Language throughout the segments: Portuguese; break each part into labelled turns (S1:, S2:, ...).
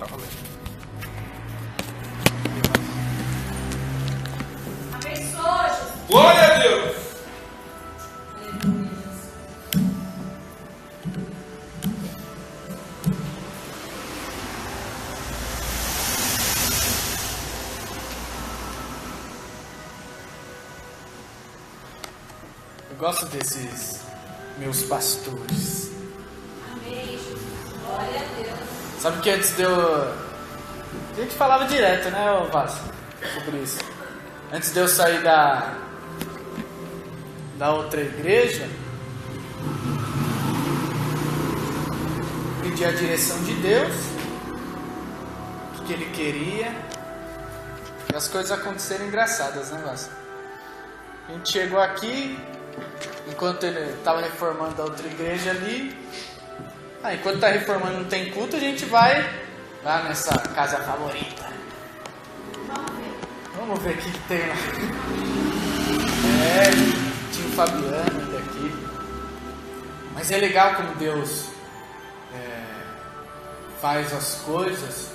S1: Tá valendo.
S2: Abençoa, Jesus.
S1: Glória a Deus!
S3: Eu gosto desses meus pastores.
S2: Amém, Jesus. Glória a Deus.
S3: Sabe que antes de eu... A gente falava direto, né, ô Vaz? Sobre isso. Antes de eu sair da outra igreja, pedi a direção de Deus, o que Ele queria, e as coisas aconteceram engraçadas, né, Vaz? A gente chegou aqui, enquanto ele estava reformando a outra igreja ali. Enquanto está reformando não tem culto, a gente vai lá nessa casa favorita. Vamos ver o que tem lá. Tinha o Fabiano ainda aqui. Mas é legal como Deus faz as coisas.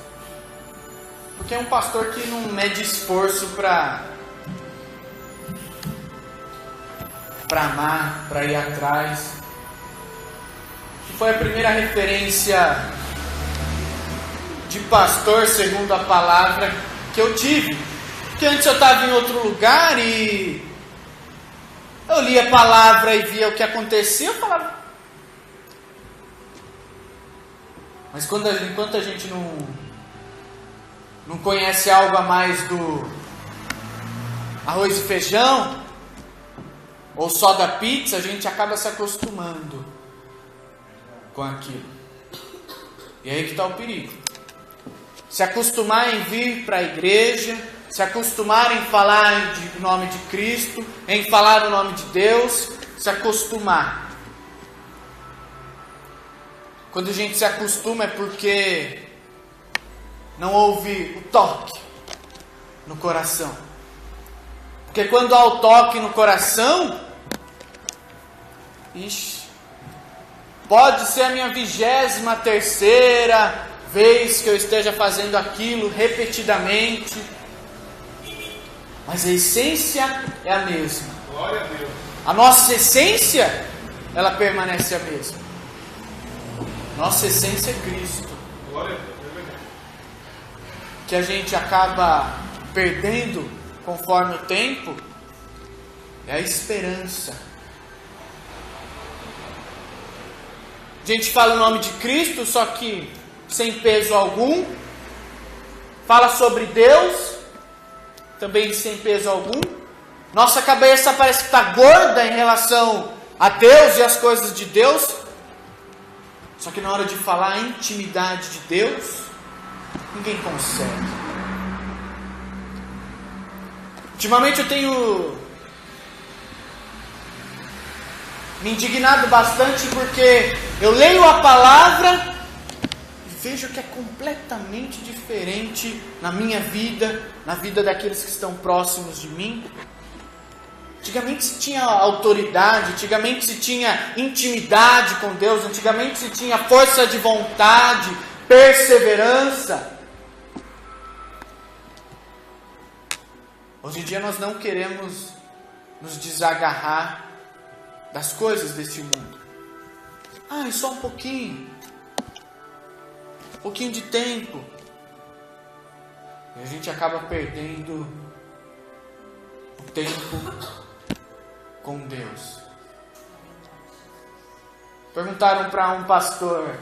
S3: Porque é um pastor que não mede esforço para amar, para ir atrás. Foi a primeira referência de pastor segundo a palavra que eu tive. Porque antes eu estava em outro lugar e eu lia a palavra e via o que acontecia, eu falava. Mas enquanto a gente não conhece algo a mais do arroz e feijão, ou só da pizza, a gente acaba se acostumando com aquilo. E aí que está o perigo. Se acostumar em vir para a igreja, se acostumar em falar em nome de Cristo, em falar o nome de Deus, se acostumar. Quando a gente se acostuma é porque não houve o toque no coração. Porque quando há o toque no coração, pode ser a minha 23ª vez que eu esteja fazendo aquilo repetidamente, mas a essência é a mesma.
S1: Glória a Deus.
S3: A nossa essência, ela permanece a mesma. Nossa essência é Cristo.
S1: Glória a Deus. É verdade.
S3: Que a gente acaba perdendo conforme o tempo é a esperança. A gente fala o nome de Cristo, só que sem peso algum. Fala sobre Deus, também sem peso algum. Nossa cabeça parece que está gorda em relação a Deus e as coisas de Deus. Só que na hora de falar a intimidade de Deus, ninguém consegue. Ultimamente eu tenho me indignado bastante porque eu leio a palavra e vejo que é completamente diferente na minha vida, na vida daqueles que estão próximos de mim. Antigamente se tinha autoridade, antigamente se tinha intimidade com Deus, antigamente se tinha força de vontade, perseverança. Hoje em dia nós não queremos nos desagarrar das coisas deste mundo. É só um pouquinho de tempo. E a gente acaba perdendo o tempo com Deus. Perguntaram para um pastor: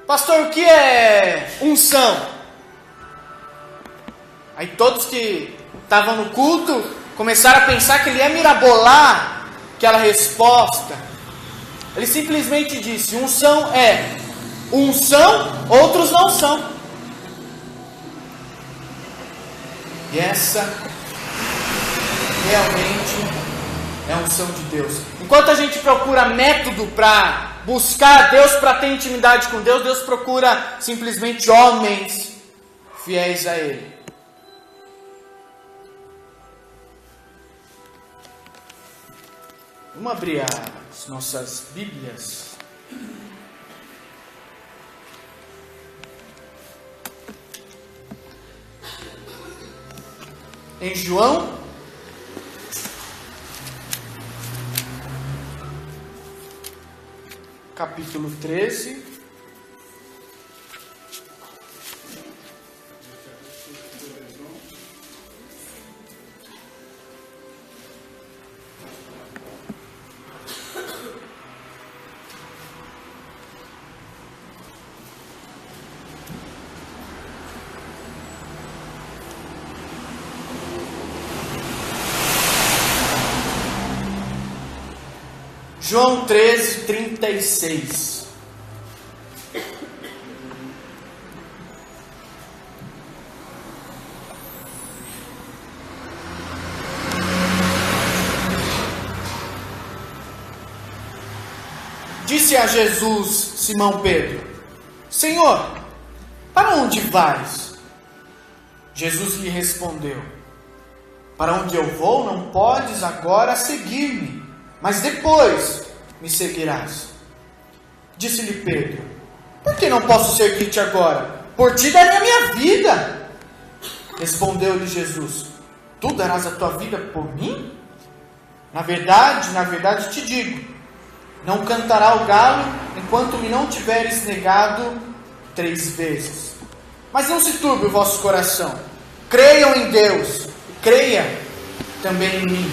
S3: pastor, o que é unção? Aí todos que estavam no culto começaram a pensar que ele ia mirabolar aquela resposta. Ele simplesmente disse: unção é uns são, outros não são. E essa realmente é a unção de Deus. Enquanto a gente procura método para buscar Deus, para ter intimidade com Deus, Deus procura simplesmente homens fiéis a Ele. Vamos abrir as nossas Bíblias em João, capítulo 13. João 13, 36. Disse a Jesus Simão Pedro: Senhor, para onde vais? Jesus lhe respondeu: Para onde eu vou não podes agora seguir-me, mas depois me seguirás. Disse-lhe Pedro: Por que não posso seguir-te agora? Por ti darei a minha vida. Respondeu-lhe Jesus: Tu darás a tua vida por mim? Na verdade te digo, não cantará o galo enquanto me não tiveres negado 3 vezes. Mas não se turbe o vosso coração. Creiam em Deus, creia também em mim.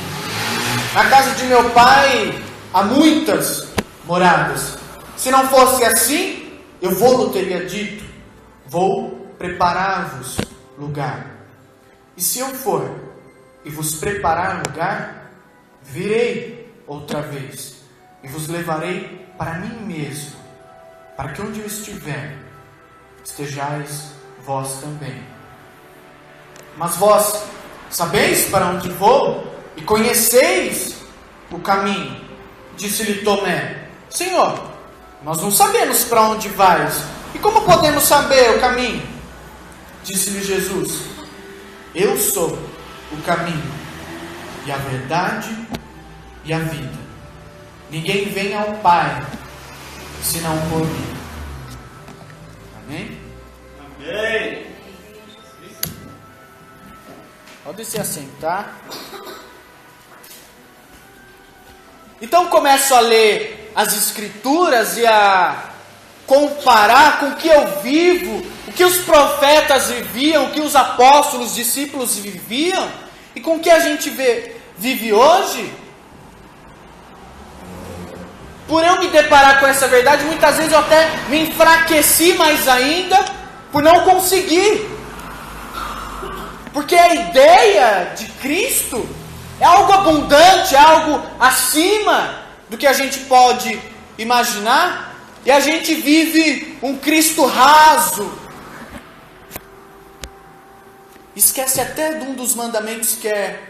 S3: Na casa de meu pai há muitas moradas. Se não fosse assim, eu vou-lo teria dito: Vou preparar-vos lugar. E se eu for e vos preparar lugar, virei outra vez e vos levarei para mim mesmo, para que onde eu estiver, estejais vós também. Mas vós sabeis para onde vou e conheceis o caminho. Disse-lhe Tomé: Senhor, nós não sabemos para onde vais, e como podemos saber o caminho? Disse-lhe Jesus: Eu sou o caminho, e a verdade e a vida. Ninguém vem ao Pai senão por mim. Amém?
S1: Amém.
S3: Pode se assentar. Então começo a ler as Escrituras e a comparar com o que eu vivo, o que os profetas viviam, o que os apóstolos, discípulos viviam, e com o que a gente vive hoje. Por eu me deparar com essa verdade, muitas vezes eu até me enfraqueci mais ainda por não conseguir. Porque a ideia de Cristo é algo abundante, é algo acima do que a gente pode imaginar. E a gente vive um Cristo raso. Esquece até de um dos mandamentos que é: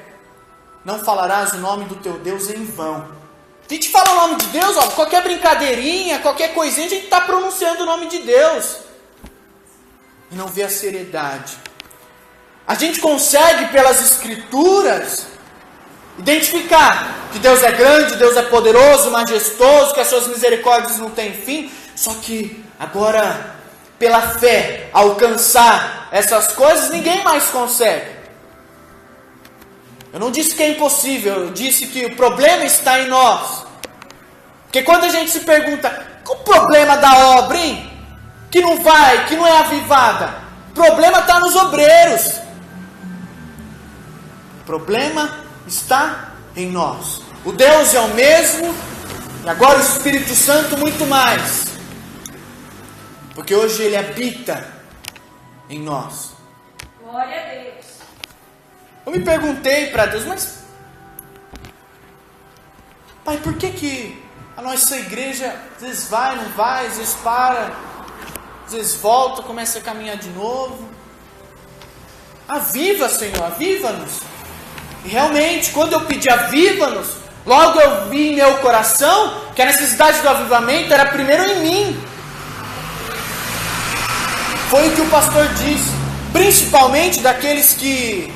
S3: não falarás o nome do teu Deus em vão. A gente fala o nome de Deus, ó, qualquer brincadeirinha, qualquer coisinha, a gente está pronunciando o nome de Deus. E não vê a seriedade. A gente consegue, pelas Escrituras, identificar que Deus é grande, Deus é poderoso, majestoso, que as suas misericórdias não têm fim. Só que agora, pela fé, alcançar essas coisas, ninguém mais consegue. Eu não disse que é impossível, eu disse que o problema está em nós. Porque quando a gente se pergunta: qual o problema da obra, hein? Que não vai, que não é avivada. O problema está nos obreiros. O problema está em nós. O Deus é o mesmo, e agora o Espírito Santo muito mais. Porque hoje Ele habita em nós.
S2: Glória a Deus.
S3: Eu me perguntei para Deus: mas Pai, por que a nossa igreja às vezes vai, não vai, às vezes para, às vezes volta, começa a caminhar de novo? Aviva, Senhor, aviva-nos. E realmente, quando eu pedi aviva-nos, logo eu vi em meu coração que a necessidade do avivamento era primeiro em mim. Foi o que o pastor disse, principalmente daqueles que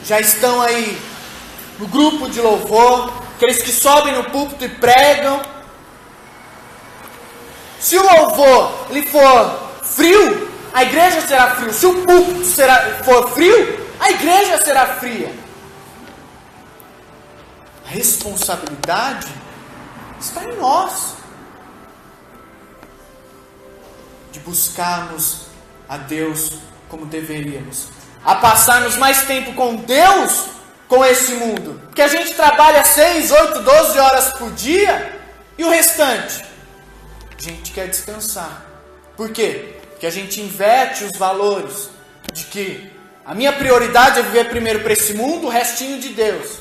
S3: já estão aí no grupo de louvor, aqueles que sobem no púlpito e pregam. Se o louvor ele for frio, a igreja será fria. Se o púlpito for frio, a igreja será fria. A responsabilidade está em nós de buscarmos a Deus como deveríamos, a passarmos mais tempo com Deus, com esse mundo, porque a gente trabalha 6, 8, 12 horas por dia, e o restante? A gente quer descansar. Por quê? Porque a gente inverte os valores, de que a minha prioridade é viver primeiro para esse mundo, o restinho de Deus,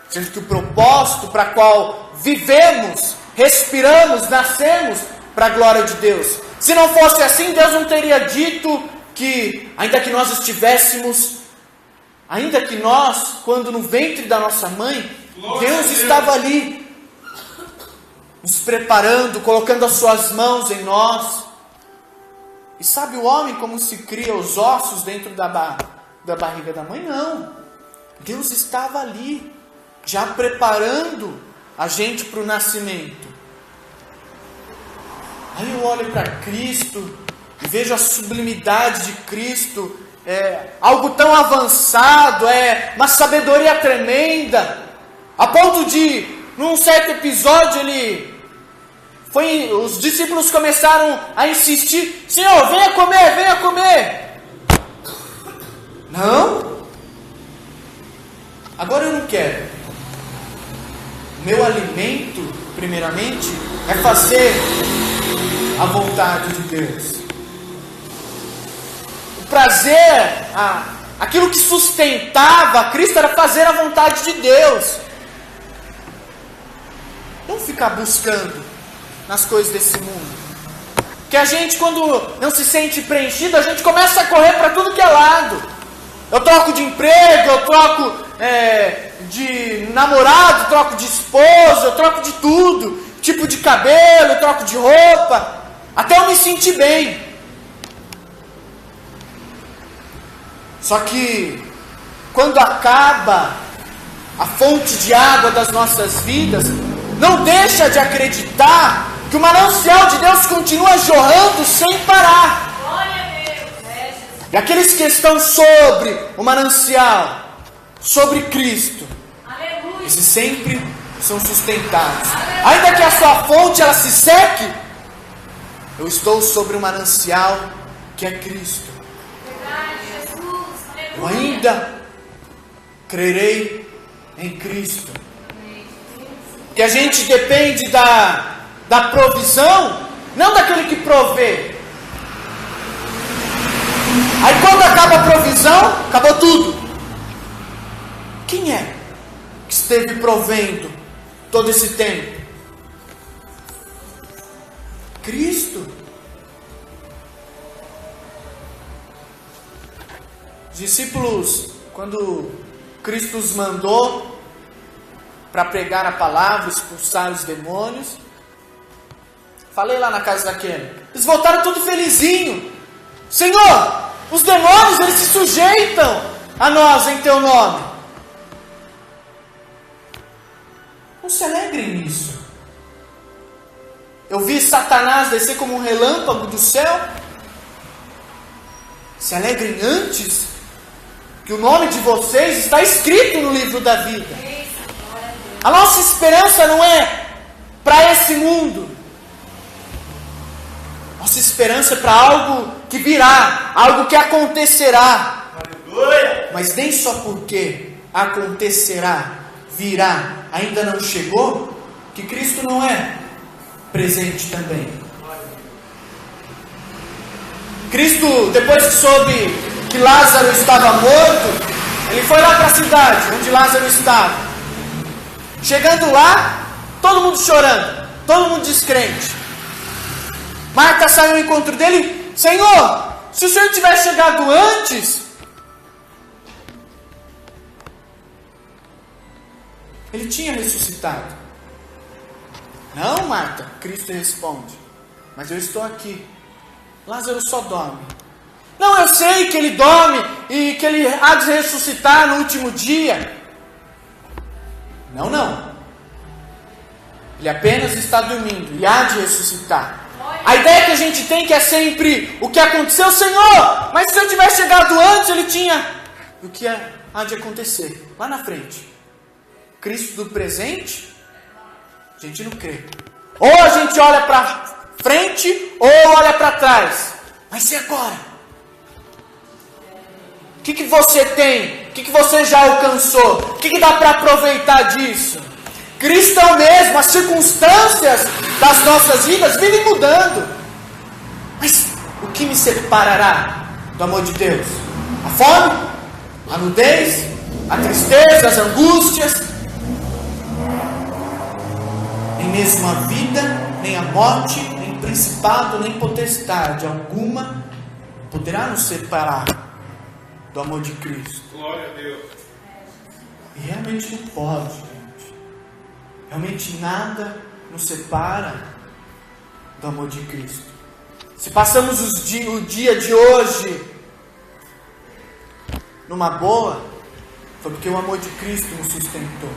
S3: sendo que o propósito para qual vivemos, respiramos, nascemos, para a glória de Deus. Se não fosse assim, Deus não teria dito que, ainda que nós estivéssemos, ainda que nós, quando no ventre da nossa mãe, Deus estava ali, nos preparando, colocando as suas mãos em nós. E sabe o homem como se cria os ossos dentro da barriga da mãe? Não. Deus estava ali, já preparando a gente para o nascimento. Aí eu olho para Cristo e vejo a sublimidade de Cristo, algo tão avançado, uma sabedoria tremenda, a ponto de, num certo episódio, os discípulos começaram a insistir: Senhor, venha comer, venha comer. Não, agora eu não quero. O meu alimento, primeiramente, é fazer a vontade de Deus. O prazer, aquilo que sustentava Cristo era fazer a vontade de Deus. Não ficar buscando nas coisas desse mundo. Que a gente, quando não se sente preenchido, a gente começa a correr para tudo que é lado. Eu troco de emprego, eu troco de namorado, troco de esposa, eu troco de tudo. Tipo de cabelo, eu troco de roupa, até eu me sentir bem. Só que quando acaba a fonte de água das nossas vidas, não deixa de acreditar que o manancial de Deus continua jorrando sem parar.
S2: Glória a Deus.
S3: E aqueles que estão sobre o manancial, sobre Cristo,
S2: Aleluia.
S3: esses sempre são sustentados. Ainda que a sua fonte ela se seque, eu estou sobre o manancial que é Cristo.
S2: Verdade, Jesus.
S3: Eu
S2: Aleluia.
S3: ainda crerei em Cristo. Que a gente depende da provisão, não daquele que provê. Aí quando acaba a provisão, acabou tudo. Quem é que esteve provendo todo esse tempo? Cristo. Os discípulos, quando Cristo os mandou para pregar a palavra, expulsar os demônios, falei lá na casa daquele, eles voltaram tudo felizinho. Senhor, os demônios eles se sujeitam a nós em teu nome. Não se alegrem nisso. Eu vi Satanás descer como um relâmpago do céu. Se alegrem antes que o nome de vocês está escrito no livro da vida. A nossa esperança não é para esse mundo. Nossa esperança é para algo que virá, algo que acontecerá.
S1: Aleluia.
S3: Mas nem só porque acontecerá, virá, ainda não chegou, que Cristo não é presente também. Cristo, depois que soube que Lázaro estava morto, ele foi lá para a cidade onde Lázaro estava. Chegando lá, todo mundo chorando, todo mundo descrente. Marta saiu ao encontro dele: Senhor, se o Senhor tivesse chegado antes, ele tinha ressuscitado. Não, Marta, Cristo responde, mas eu estou aqui. Lázaro só dorme. Não, eu sei que ele dorme e que ele há de ressuscitar no último dia. Não. Ele apenas está dormindo e há de ressuscitar. A ideia que a gente tem que é sempre o que aconteceu, Senhor, mas se eu tivesse chegado antes, ele tinha o que há de acontecer lá na frente. Cristo do presente, a gente não crê. Ou a gente olha para frente, ou olha para trás. Mas e agora? O que você tem? O que você já alcançou? O que dá para aproveitar disso? Cristo é o mesmo, as circunstâncias das nossas vidas vivem mudando. Mas o que me separará do amor de Deus? A fome? A nudez? A tristeza? As angústias? Nem mesmo a vida, nem a morte, nem principado, nem potestade alguma poderá nos separar do amor de Cristo.
S1: Glória a Deus.
S3: E realmente não pode, gente. Realmente nada nos separa do amor de Cristo. Se passamos o dia de hoje numa boa, foi porque o amor de Cristo nos sustentou.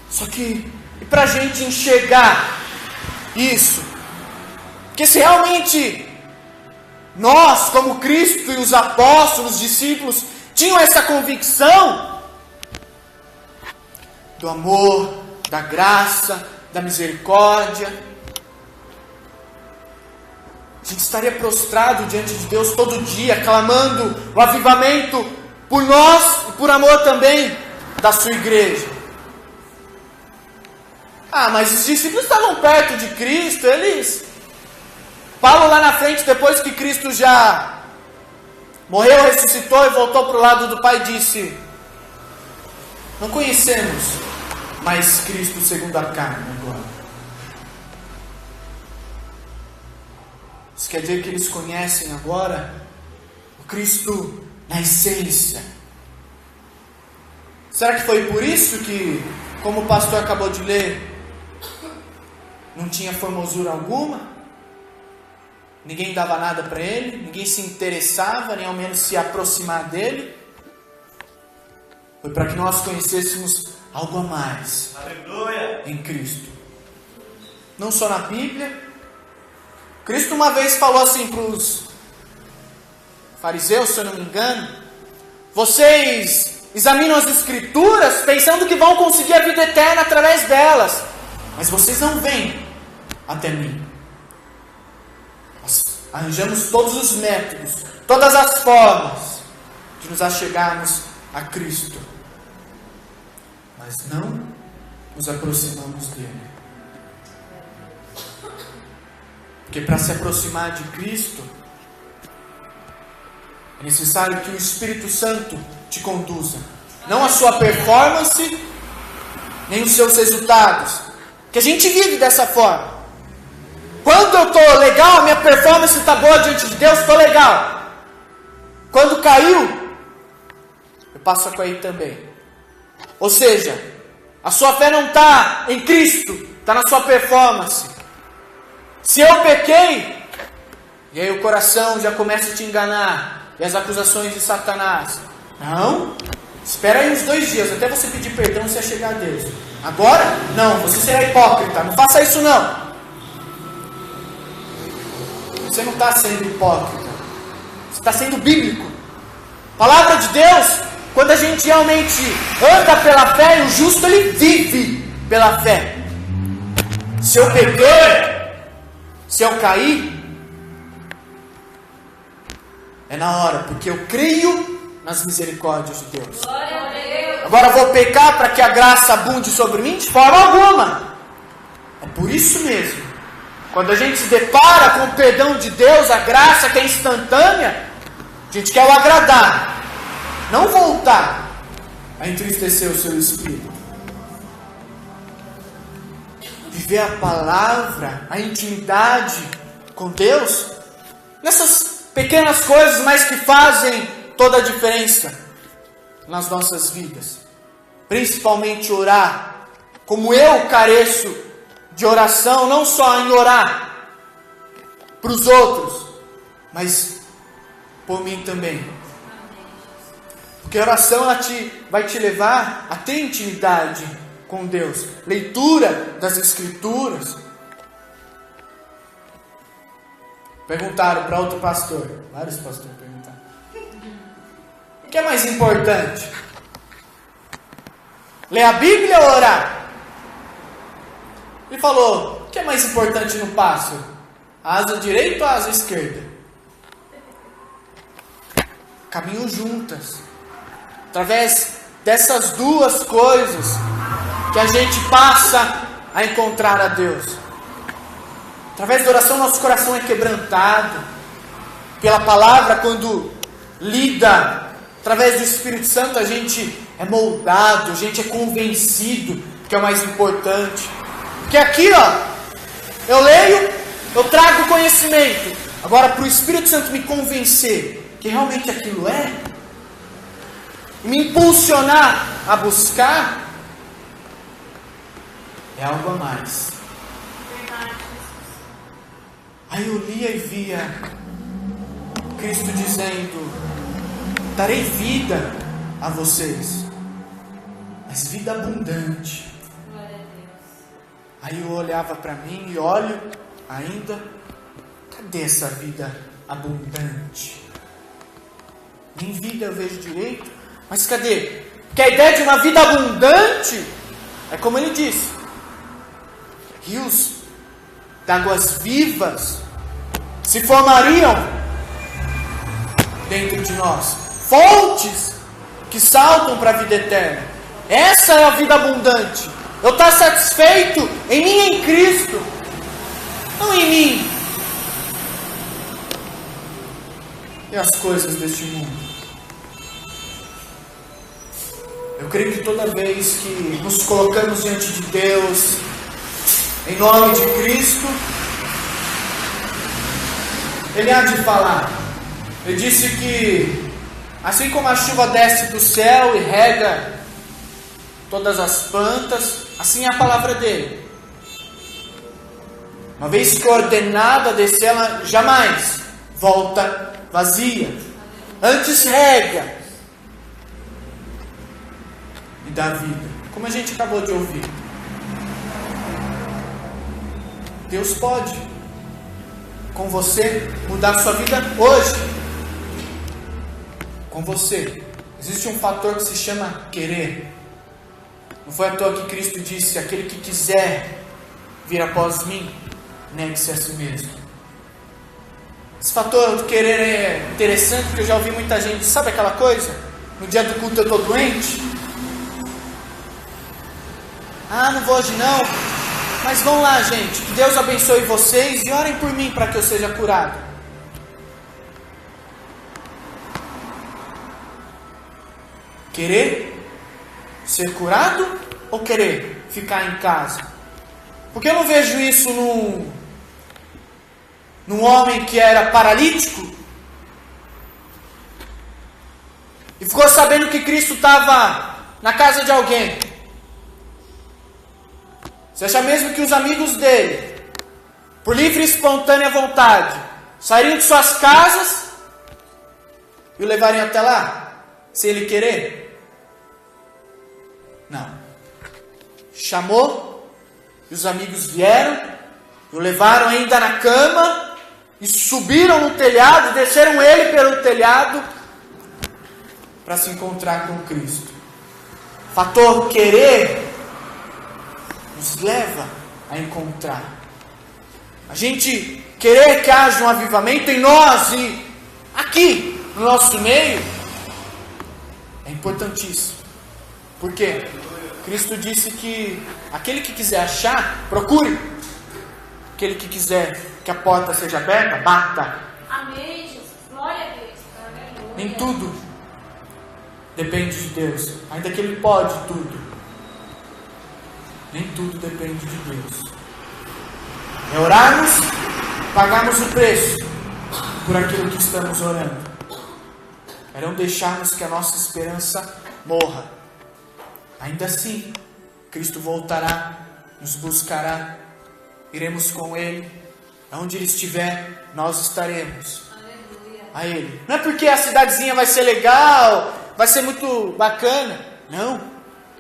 S3: Só que, e para a gente enxergar isso? Porque se realmente nós, como Cristo e os apóstolos, os discípulos, tinham essa convicção do amor, da graça, da misericórdia, a gente estaria prostrado diante de Deus todo dia, clamando o avivamento por nós e por amor também da sua igreja. Mas os discípulos estavam perto de Cristo, Paulo lá na frente, depois que Cristo já morreu, ressuscitou e voltou para o lado do Pai, disse: não conhecemos mais Cristo segundo a carne agora. Isso quer dizer que eles conhecem agora o Cristo na essência. Será que foi por isso que, como o pastor acabou de ler, não tinha formosura alguma? Ninguém dava nada para ele, ninguém se interessava, nem ao menos se aproximar dele. Foi para que nós conhecêssemos algo a mais.
S1: Aleluia.
S3: Em Cristo. Não só na Bíblia. Cristo uma vez falou assim para os fariseus, se eu não me engano: vocês examinam as Escrituras pensando que vão conseguir a vida eterna através delas, mas vocês não vêm até mim. Nós arranjamos todos os métodos, todas as formas de nos achegarmos a Cristo, mas não nos aproximamos dele. Porque para se aproximar de Cristo é necessário que o Espírito Santo te conduza, não a sua performance, nem os seus resultados, que a gente vive dessa forma. Quando eu estou legal, a minha performance está boa diante de Deus, estou legal. Quando caiu, eu passo a cair também. Ou seja, a sua fé não está em Cristo, está na sua performance. Se eu pequei, e aí o coração já começa a te enganar, e as acusações de Satanás: não, espera aí uns 2 dias, até você pedir perdão, você chegar a Deus. Agora, não, você será hipócrita, não faça isso não. Você não está sendo hipócrita, você está sendo bíblico. Palavra de Deus, quando a gente realmente anda pela fé, o justo ele vive pela fé. Se eu pequei, se eu cair, é na hora, porque eu creio nas misericórdias de Deus. Agora eu vou pecar para que a graça abunde sobre mim? De forma alguma. É por isso mesmo, quando a gente se depara com o perdão de Deus, a graça que é instantânea, a gente quer o agradar, não voltar a entristecer o seu espírito. Viver a palavra, a intimidade com Deus, nessas pequenas coisas, mas que fazem toda a diferença nas nossas vidas. Principalmente orar, como eu careço de oração, não só em orar para os outros, mas por mim também. Porque a oração vai te levar a ter intimidade com Deus. Leitura das Escrituras. Perguntaram para outro pastor. Vários pastores perguntaram. O que é mais importante? Ler a Bíblia ou orar? Ele falou, o que é mais importante no passo? A asa direita ou a asa esquerda? Caminham juntas. Através dessas duas coisas que a gente passa a encontrar a Deus. Através da oração nosso coração é quebrantado. Pela palavra, quando lida, através do Espírito Santo a gente é moldado, a gente é convencido, que é o mais importante. Porque aqui, eu leio, eu trago conhecimento. Agora, para o Espírito Santo me convencer que realmente aquilo é, e me impulsionar a buscar, é algo a mais. Aí eu lia e via Cristo dizendo: darei vida a vocês, mas vida abundante. Aí eu olhava para mim e olho ainda, cadê essa vida abundante? Nem vida eu vejo direito, mas cadê? Porque a ideia de uma vida abundante é como ele disse: rios de águas vivas se formariam dentro de nós, fontes que saltam para a vida eterna. Essa é a vida abundante. Eu estou satisfeito em mim e em Cristo, não em mim e as coisas deste mundo. Eu creio que toda vez que nos colocamos diante de Deus, em nome de Cristo, Ele há de falar. Ele disse que, assim como a chuva desce do céu e rega todas as plantas, assim é a palavra dele. Uma vez que ordenada a descer, ela jamais volta vazia. Antes rega e dá vida. Como a gente acabou de ouvir. Deus pode, com você, mudar a sua vida hoje. Com você. Existe um fator que se chama querer. Não foi à toa que Cristo disse: aquele que quiser vir após mim, negue-se a si mesmo. Esse fator do querer é interessante, porque eu já ouvi muita gente, sabe aquela coisa? No dia do culto eu estou doente. Ah, não vou hoje não. Mas vão lá, gente. Que Deus abençoe vocês e orem por mim para que eu seja curado. Querer ser curado ou querer ficar em casa? Porque eu não vejo isso num homem que era paralítico e ficou sabendo que Cristo estava na casa de alguém. Você acha mesmo que os amigos dele, por livre e espontânea vontade, sairiam de suas casas e o levariam até lá, sem ele querer? Não. Chamou, e os amigos vieram, o levaram ainda na cama, e subiram no telhado, desceram ele pelo telhado, para se encontrar com Cristo. Fator querer nos leva a encontrar. A gente querer que haja um avivamento em nós e aqui no nosso meio é importantíssimo. Por quê? Cristo disse que aquele que quiser achar, procure. Aquele que quiser que a porta seja aberta, bata.
S2: Amém, Jesus. Glória a Deus. Aleluia.
S3: Nem tudo depende de Deus, ainda que Ele pode tudo. Nem tudo depende de Deus. É orarmos, pagarmos o preço por aquilo que estamos orando. É não deixarmos que a nossa esperança morra. Ainda assim, Cristo voltará, nos buscará, iremos com Ele. Aonde Ele estiver, nós estaremos.
S2: Aleluia.
S3: A Ele. Não é porque a cidadezinha vai ser legal, vai ser muito bacana. Não,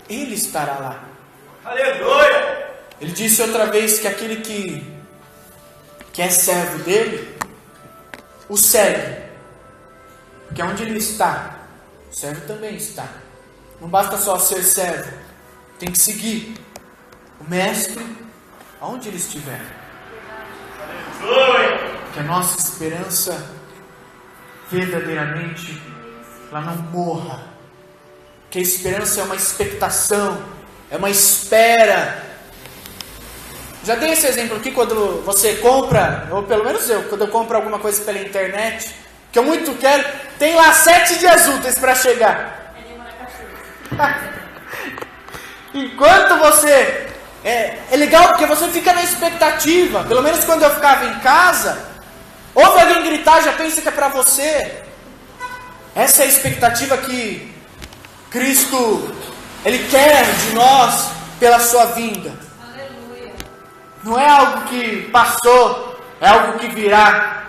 S3: Ele estará lá.
S1: Aleluia!
S3: Ele disse outra vez que aquele que é servo dele, o segue, porque onde ele está, o servo também está. Não basta só ser servo, tem que seguir o mestre aonde ele estiver. Que a nossa esperança verdadeiramente ela não morra. Que a esperança é uma expectação, é uma espera. Já dei esse exemplo aqui quando você compra, ou pelo menos eu, quando eu compro alguma coisa pela internet, que eu muito quero, tem lá 7 dias úteis para chegar. Enquanto você... É legal porque você fica na expectativa. Pelo menos quando eu ficava em casa, ouve alguém gritar, já pensa que é para você. Essa é a expectativa que Cristo, Ele quer de nós pela sua vinda.
S2: Aleluia.
S3: Não é algo que passou, é algo que virá,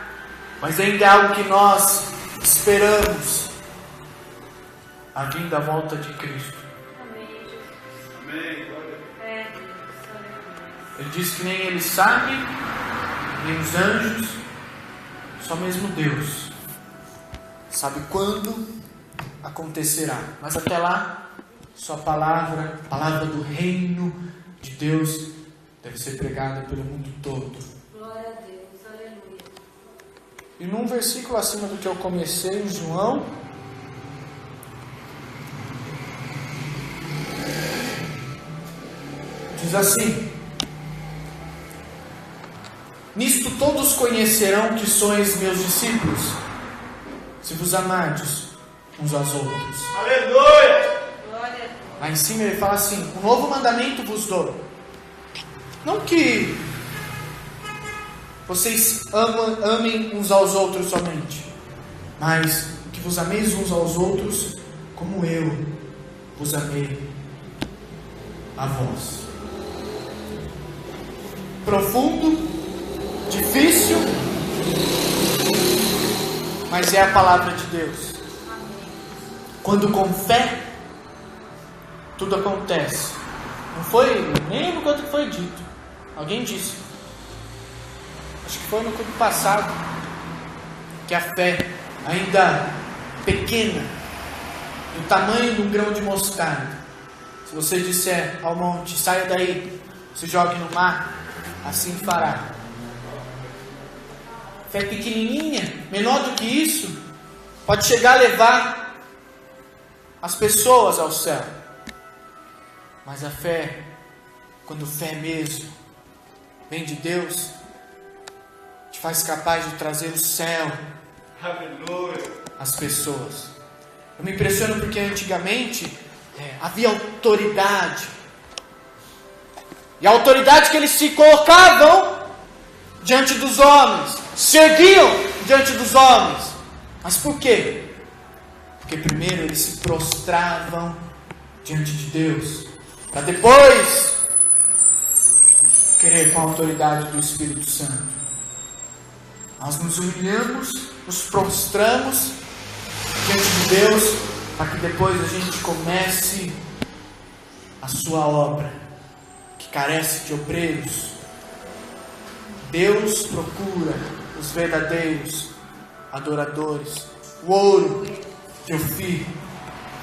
S3: mas ainda é algo que nós esperamos. A vinda, a volta de Cristo.
S2: Amém, Jesus.
S1: Amém.
S2: É, Deus. Aleluia.
S3: Ele diz que nem Ele sabe, nem os anjos, só mesmo Deus sabe quando acontecerá. Mas até lá, sua palavra, a palavra do reino de Deus, deve ser pregada pelo mundo todo.
S2: Glória a Deus. Aleluia.
S3: E num versículo acima do que eu comecei, em João, diz assim: nisto todos conhecerão que sois meus discípulos, se vos amardes uns aos outros.
S1: Aleluia.
S2: Glória a Deus.
S3: Lá em cima ele fala assim: um novo mandamento vos dou. Não que vocês amem uns aos outros somente, mas que vos ameis uns aos outros como eu vos amei a vós. Profundo, difícil, mas é a palavra de Deus. Quando com fé, tudo acontece. Não foi, nem lembro quanto foi dito. Alguém disse, acho que foi no culto passado, que a fé, ainda pequena, do tamanho de um grão de mostarda, se você disser ao monte, saia daí, se jogue no mar, assim fará. Fé pequenininha, menor do que isso, pode chegar a levar as pessoas ao céu. Mas a fé, quando fé mesmo vem de Deus, te faz capaz de trazer o céu às pessoas. Eu me impressiono porque antigamente havia autoridade. E a autoridade que eles se colocavam diante dos homens, seguiam diante dos homens. Mas por quê? Porque primeiro eles se prostravam diante de Deus, para depois querer com a autoridade do Espírito Santo. Nós nos humilhamos, nos prostramos diante de Deus, para que depois a gente comece a sua obra, que carece de obreiros. Deus procura os verdadeiros adoradores. O ouro que eu fiz,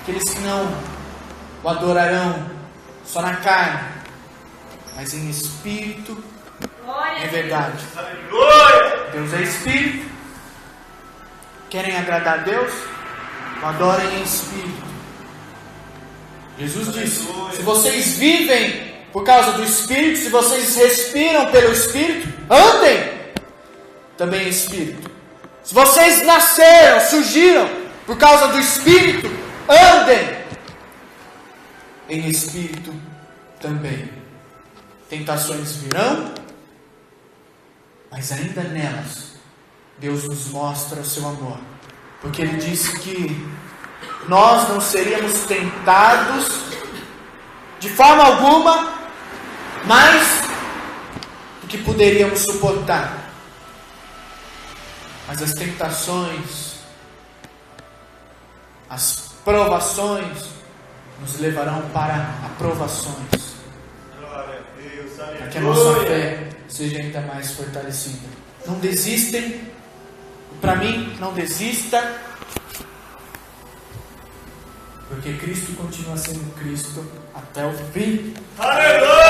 S3: aqueles que não o adorarão só na carne, mas em espírito e verdade. Deus é espírito. Querem agradar a Deus? O adorem em espírito. Jesus disse: se vocês vivem por causa do Espírito, se vocês respiram pelo Espírito, andem também em Espírito. Se vocês nasceram, surgiram por causa do Espírito, andem em Espírito também. Tentações virão, mas ainda nelas Deus nos mostra o seu amor, porque Ele disse que nós não seríamos tentados de forma alguma mais do que poderíamos suportar. Mas as tentações, as provações nos levarão para aprovações, para que a nossa fé seja ainda mais fortalecida. Não desistem Para mim, não desista, porque Cristo continua sendo Cristo até o fim.
S1: Aleluia!